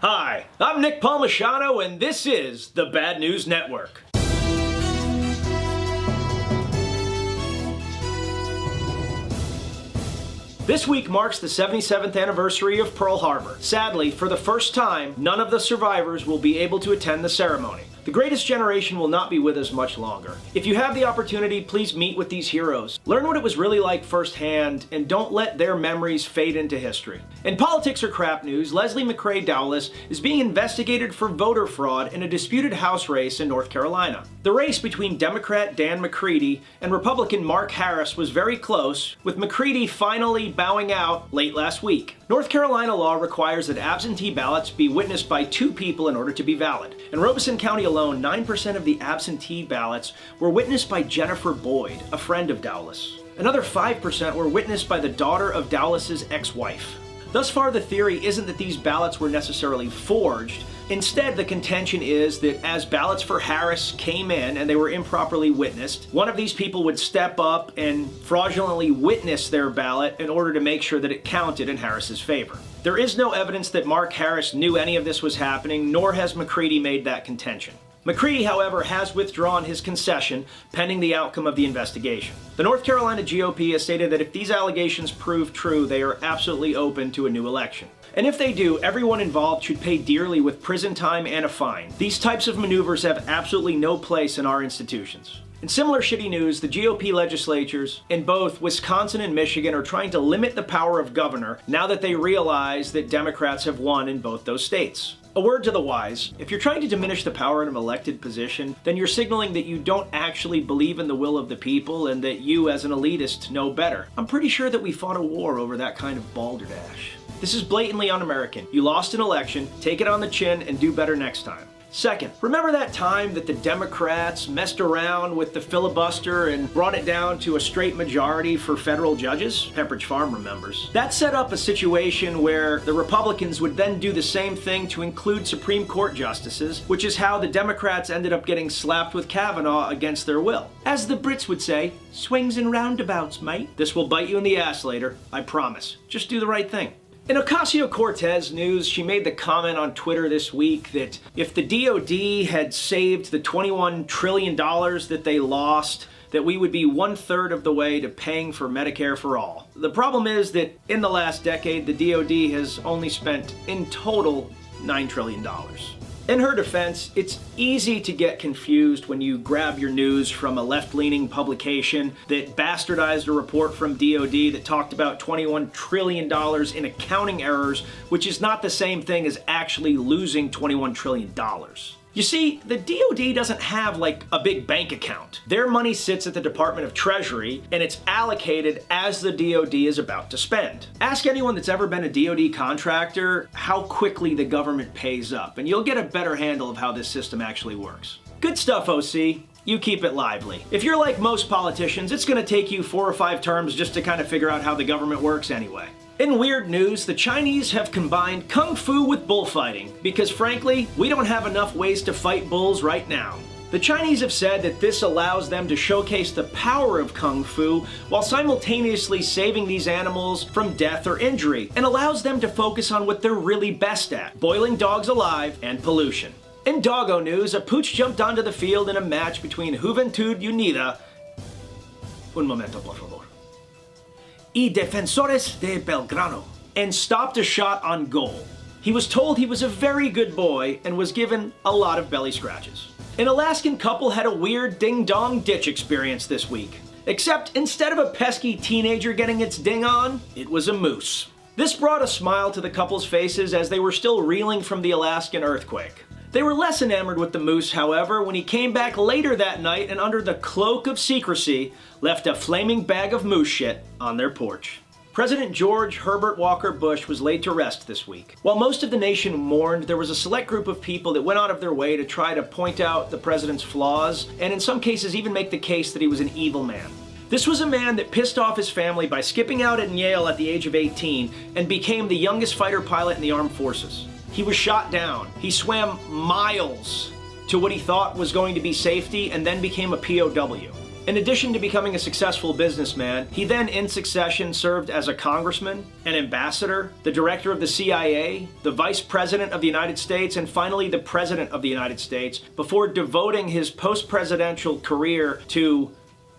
Hi, I'm Nick Palmisano, and this is the Bad News Network. This week marks the 77th anniversary of Pearl Harbor. Sadly, for the first time, none of the survivors will be able to attend the ceremony. The greatest generation will not be with us much longer. If you have the opportunity, please meet with these heroes. Learn what it was really like firsthand, and don't let their memories fade into history. In politics or crap news, Leslie McCrae Dowless is being investigated for voter fraud in a disputed House race in North Carolina. The race between Democrat Dan McCready and Republican Mark Harris was very close, with McCready finally bowing out late last week. North Carolina law requires that absentee ballots be witnessed by 2 people in order to be valid. In Robeson County alone, 9% of the absentee ballots were witnessed by Jennifer Boyd, a friend of Dowless. Another 5% were witnessed by the daughter of Dowless's ex-wife. Thus far, the theory isn't that these ballots were necessarily forged. Instead, the contention is that as ballots for Harris came in and they were improperly witnessed, one of these people would step up and fraudulently witness their ballot in order to make sure that it counted in Harris's favor. There is no evidence that Mark Harris knew any of this was happening, nor has McCready made that contention. McCready, however, has withdrawn his concession pending the outcome of the investigation. The North Carolina GOP has stated that if these allegations prove true, they are absolutely open to a new election. And if they do, everyone involved should pay dearly with prison time and a fine. These types of maneuvers have absolutely no place in our institutions. In similar shitty news, the GOP legislatures in both Wisconsin and Michigan are trying to limit the power of governor now that they realize that Democrats have won in both those states. A word to the wise, if you're trying to diminish the power of an elected position, then you're signaling that you don't actually believe in the will of the people and that you as an elitist know better. I'm pretty sure that we fought a war over that kind of balderdash. This is blatantly un-American. You lost an election, take it on the chin, and do better next time. Second, remember that time that the Democrats messed around with the filibuster and brought it down to a straight majority for federal judges? Pepperidge Farm remembers. That set up a situation where the Republicans would then do the same thing to include Supreme Court justices, which is how the Democrats ended up getting slapped with Kavanaugh against their will. As the Brits would say, swings and roundabouts, mate. This will bite you in the ass later, I promise. Just do the right thing. In OcasioCortez news, she made the comment on Twitter this week that if the DOD had saved the $21 trillion that they lost, that we would be 1/3 of the way to paying for Medicare for all. The problem is that in the last decade, the DOD has only spent in total $9 trillion. In her defense, it's easy to get confused when you grab your news from a left-leaning publication that bastardized a report from DOD that talked about $21 trillion in accounting errors, which is not the same thing as actually losing $21 trillion. You see, the DOD doesn't have like a big bank account. Their money sits at the Department of Treasury and it's allocated as the DOD is about to spend. Ask anyone that's ever been a DOD contractor how quickly the government pays up, and you'll get a better handle of how this system actually works. Good stuff, OC. You keep it lively. If you're like most politicians, it's gonna take you 4 or 5 terms just to kind of figure out how the government works anyway. In weird news, the Chinese have combined Kung Fu with bullfighting because frankly, we don't have enough ways to fight bulls right now. The Chinese have said that this allows them to showcase the power of Kung Fu while simultaneously saving these animals from death or injury, and allows them to focus on what they're really best at, boiling dogs alive and pollution. In doggo news, a pooch jumped onto the field in a match between Juventud Unida, un momento por favor, y Defensores de Belgrano, and stopped a shot on goal. He was told he was a very good boy and was given a lot of belly scratches. An Alaskan couple had a weird ding-dong ditch experience this week. Except instead of a pesky teenager getting its ding on, it was a moose. This brought a smile to the couple's faces as they were still reeling from the Alaskan earthquake. They were less enamored with the moose, however, when he came back later that night and under the cloak of secrecy, left a flaming bag of moose shit on their porch. President George Herbert Walker Bush was laid to rest this week. While most of the nation mourned, there was a select group of people that went out of their way to try to point out the president's flaws, and in some cases even make the case that he was an evil man. This was a man that pissed off his family by skipping out at Yale at the age of 18 and became the youngest fighter pilot in the armed forces. He was shot down. He swam miles to what he thought was going to be safety and then became a POW. In addition to becoming a successful businessman, he then in succession served as a congressman, an ambassador, the director of the CIA, the vice president of the United States, and finally the president of the United States, before devoting his post-presidential career to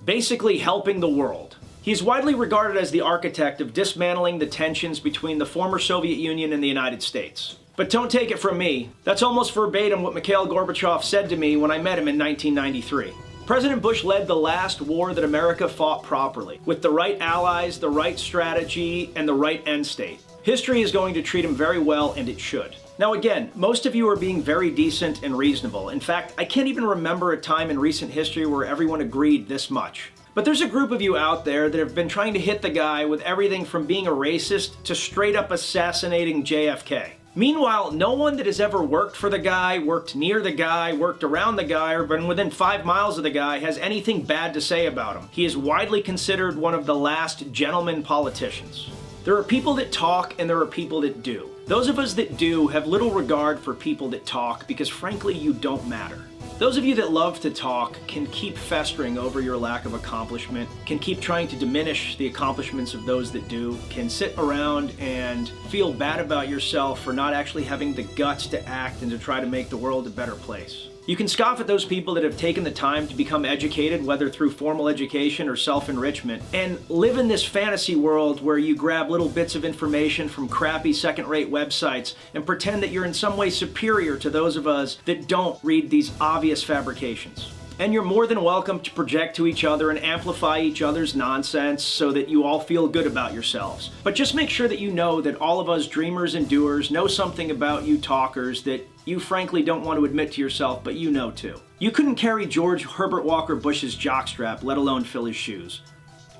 basically helping the world. He is widely regarded as the architect of dismantling the tensions between the former Soviet Union and the United States. But don't take it from me, that's almost verbatim what Mikhail Gorbachev said to me when I met him in 1993. President Bush led the last war that America fought properly, with the right allies, the right strategy, and the right end state. History is going to treat him very well, and it should. Now again, most of you are being very decent and reasonable. In fact, I can't even remember a time in recent history where everyone agreed this much. But there's a group of you out there that have been trying to hit the guy with everything from being a racist to straight up assassinating JFK. Meanwhile, no one that has ever worked for the guy, worked near the guy, worked around the guy, or been within 5 miles of the guy has anything bad to say about him. He is widely considered one of the last gentleman politicians. There are people that talk and there are people that do. Those of us that do have little regard for people that talk because frankly you don't matter. Those of you that love to talk can keep festering over your lack of accomplishment, can keep trying to diminish the accomplishments of those that do, can sit around and feel bad about yourself for not actually having the guts to act and to try to make the world a better place. You can scoff at those people that have taken the time to become educated, whether through formal education or self-enrichment, and live in this fantasy world where you grab little bits of information from crappy second-rate websites and pretend that you're in some way superior to those of us that don't read these obvious fabrications. And you're more than welcome to project to each other and amplify each other's nonsense so that you all feel good about yourselves. But just make sure that you know that all of us dreamers and doers know something about you talkers that you frankly don't want to admit to yourself, but you know too. You couldn't carry George Herbert Walker Bush's jockstrap, let alone fill his shoes.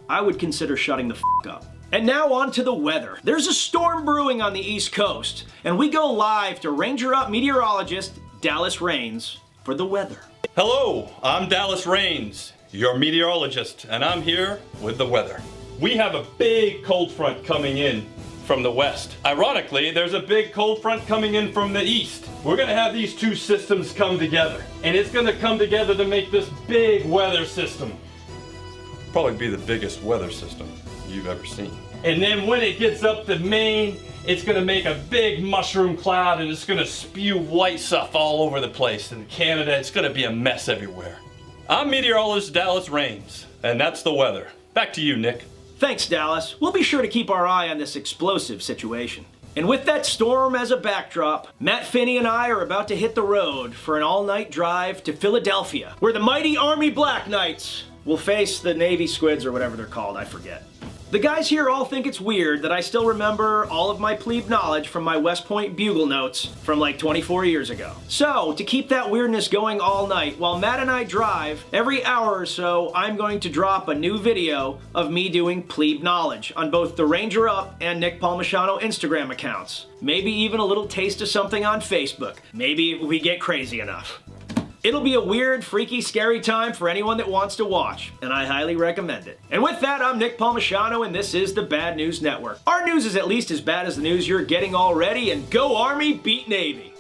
I would consider shutting the f*** up. And now on to the weather. There's a storm brewing on the East Coast, and we go live to Ranger Up meteorologist Dallas Raines for the weather. Hello, I'm Dallas Raines, your meteorologist, and I'm here with the weather. We have a big cold front coming in from the west. Ironically, there's a big cold front coming in from the east. We're gonna have these two systems come together, and it's gonna come together to make this big weather system. Probably be the biggest weather system you've ever seen. And then when it gets up to Maine, it's gonna make a big mushroom cloud and it's gonna spew white stuff all over the place. In Canada, it's gonna be a mess everywhere. I'm meteorologist Dallas Raines, and that's the weather. Back to you, Nick. Thanks, Dallas. We'll be sure to keep our eye on this explosive situation. And with that storm as a backdrop, Matt Finney and I are about to hit the road for an all-night drive to Philadelphia, where the mighty Army Black Knights will face the Navy Squids or whatever they're called, I forget. The guys here all think it's weird that I still remember all of my plebe knowledge from my West Point bugle notes from like 24 years ago. So, to keep that weirdness going all night, while Matt and I drive, every hour or so, I'm going to drop a new video of me doing plebe knowledge on both the Ranger Up and Nick Palmisano Instagram accounts. Maybe even a little taste of something on Facebook. Maybe if we get crazy enough. It'll be a weird, freaky, scary time for anyone that wants to watch, and I highly recommend it. And with that, I'm Nick Palmisano, and this is the Bad News Network. Our news is at least as bad as the news you're getting already, and go Army, beat Navy!